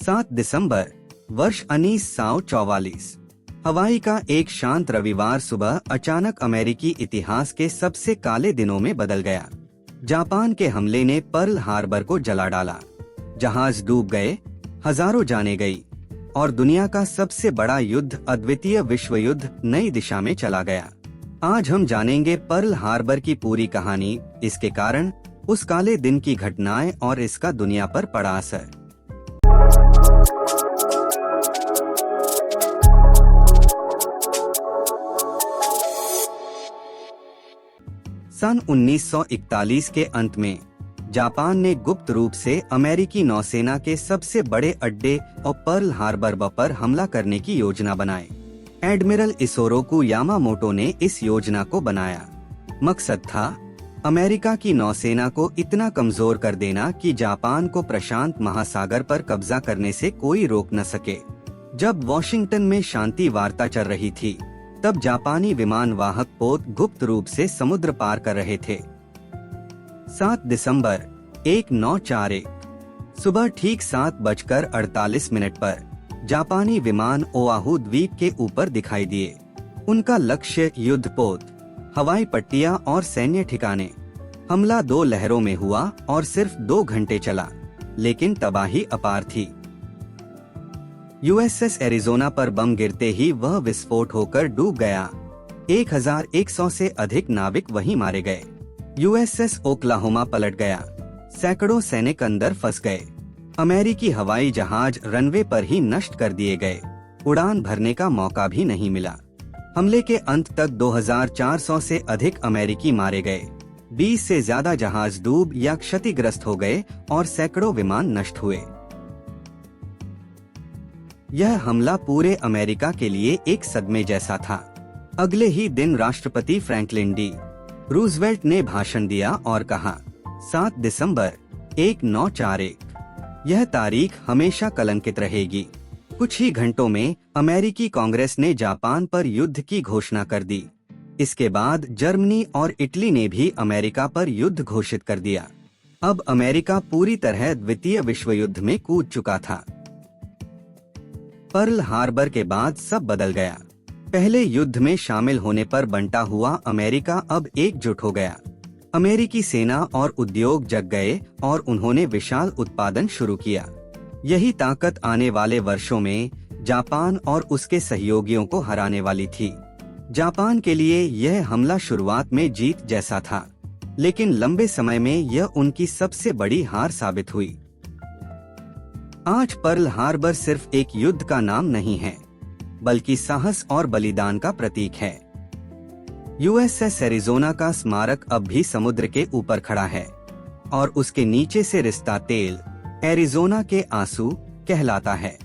7 दिसंबर वर्ष 1944। हवाई का एक शांत रविवार सुबह अचानक अमेरिकी इतिहास के सबसे काले दिनों में बदल गया। जापान के हमले ने पर्ल हार्बर को जला डाला। जहाज डूब गए, हजारों जाने गई और दुनिया का सबसे बड़ा युद्ध, अद्वितीय विश्व युद्ध, नई दिशा में चला गया। आज हम जानेंगे पर्ल हार्बर की पूरी कहानी, इसके कारण, उस काले दिन की घटनाएं और इसका दुनिया पर पड़ा असर। सन 1941 के अंत में जापान ने गुप्त रूप से अमेरिकी नौसेना के सबसे बड़े अड्डे और पर्ल हार्बर पर हमला करने की योजना बनाई। एडमिरल इसोरोकु यामामोटो ने इस योजना को बनाया। मकसद था अमेरिका की नौसेना को इतना कमजोर कर देना कि जापान को प्रशांत महासागर पर कब्जा करने से कोई रोक न सके। जब वॉशिंगटन में शांति वार्ता चल रही थी, तब जापानी विमान वाहक पोत गुप्त रूप से समुद्र पार कर रहे थे। 7 दिसंबर 1941 सुबह ठीक 7:48 पर जापानी विमान ओआहू द्वीप के ऊपर दिखाई दिए। उनका लक्ष्य युद्धपोत, हवाई पट्टियां और सैन्य ठिकाने। हमला 2 लहरों में हुआ और सिर्फ 2 घंटे चला, लेकिन तबाही अपार थी। यूएसएस एरिज़ोना पर बम गिरते ही वह विस्फोट होकर डूब गया। 1100 से अधिक नाविक वहीं मारे गए। यूएसएस ओक्लाहोमा पलट गया। सैकड़ों सैनिक अंदर फंस गए। अमेरिकी हवाई जहाज रनवे पर ही नष्ट कर दिए गए। उड़ान भरने का मौका भी नहीं मिला। हमले के अंत तक 2400 से अधिक अमेरिकी मारे गए। 20 से ज्यादा जहाज डूब या क्षतिग्रस्त हो गए और सैकड़ों विमान नष्ट हुए। यह हमला पूरे अमेरिका के लिए एक सदमे जैसा था। अगले ही दिन राष्ट्रपति फ्रैंकलिन डी रूजवेल्ट ने भाषण दिया और कहा, 7 दिसंबर 1941, यह तारीख हमेशा कलंकित रहेगी। कुछ ही घंटों में अमेरिकी कांग्रेस ने जापान पर युद्ध की घोषणा कर दी। इसके बाद जर्मनी और इटली ने भी अमेरिका पर युद्ध घोषित कर दिया। अब अमेरिका पूरी तरह द्वितीय विश्व युद्ध में कूद चुका था। पर्ल हार्बर के बाद सब बदल गया। पहले युद्ध में शामिल होने पर बंटा हुआ अमेरिका अब एकजुट हो गया। अमेरिकी सेना और उद्योग जग गए और उन्होंने विशाल उत्पादन शुरू किया। यही ताकत आने वाले वर्षों में जापान और उसके सहयोगियों को हराने वाली थी। जापान के लिए यह हमला शुरुआत में जीत जैसा था, लेकिन लंबे समय में यह उनकी सबसे बड़ी हार साबित हुई। आज पर्ल हार्बर सिर्फ एक युद्ध का नाम नहीं है, बल्कि साहस और बलिदान का प्रतीक है। यूएसएस एरिज़ोना का स्मारक अब भी समुद्र के ऊपर खड़ा है और उसके नीचे से रिश्ता तेल, एरिज़ोना के आंसू कहलाता है।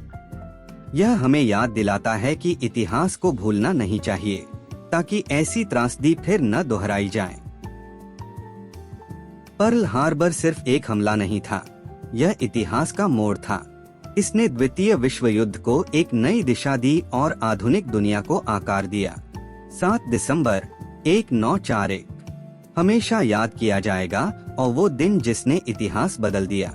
यह हमें याद दिलाता है कि इतिहास को भूलना नहीं चाहिए, ताकि ऐसी त्रासदी फिर न दोहराई जाए। पर्ल हार्बर सिर्फ एक हमला नहीं था, यह इतिहास का मोड़ था। इसने द्वितीय विश्व युद्ध को एक नई दिशा दी और आधुनिक दुनिया को आकार दिया। 7 दिसंबर 1941 हमेशा याद किया जाएगा और वो दिन जिसने इतिहास बदल दिया।